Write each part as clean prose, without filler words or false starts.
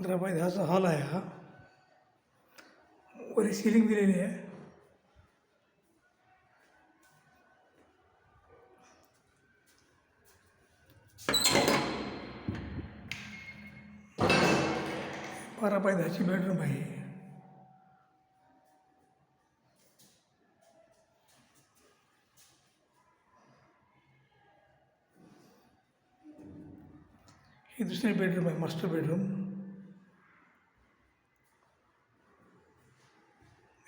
15 bye 10चा hall आहे हा. वरी सिलिंग दिलेली आहे. बारा बाय 10ची बेडरूम आहे. ही दुसरी बेडरूम आहे, मास्टर बेडरूम.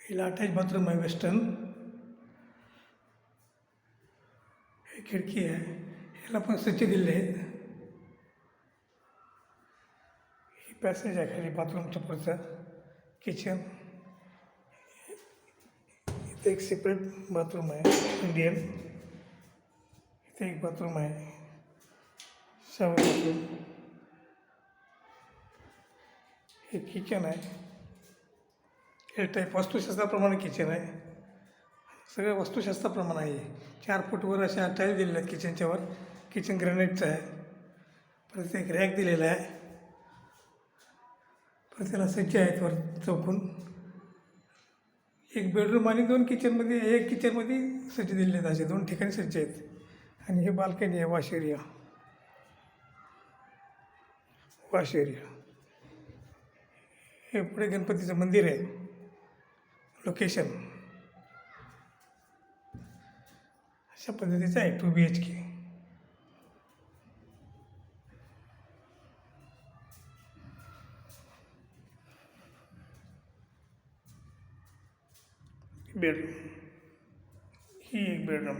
हिला अटॅच बाथरूम आहे वेस्टर्न. ही खिडकी आहे, ह्याला पण स्वच्छ दिलेले आहेत. ही पॅसेज आहे खाली बाथरूमच्या पुढचं किचन. इथे एक सेपरेट बाथरूम आहे इंडियन. इथे एक बाथरूम आहे, शॉवर बाथरूम. हे किचन आहे, हे टाईप वास्तुशास्त्राप्रमाणे किचन आहे. सगळं वास्तुशास्त्राप्रमाणे आहे. 4 फूटवर अशा टाईल्स दिलेल्या आहेत किचनच्या वर. किचन ग्रॅनाईटचं आहे. परत एक रॅक दिलेला आहे. परत त्याला सज्ज आहेत वर चौकून. एक बेडरूम आणि 2 किचनमध्ये, एक किचनमध्ये सज्ज दिलेले आहेत. असे 2 ठिकाणी सज्ज आहेत. आणि हे बाल्कनी आहे, वॉश एरिया. Wash area. हे पुढे गणपतीचं मंदिर आहे. लोकेशन अशा पद्धतीचं आहे 2 BHK. बेडरूम, ही एक बेडरूम.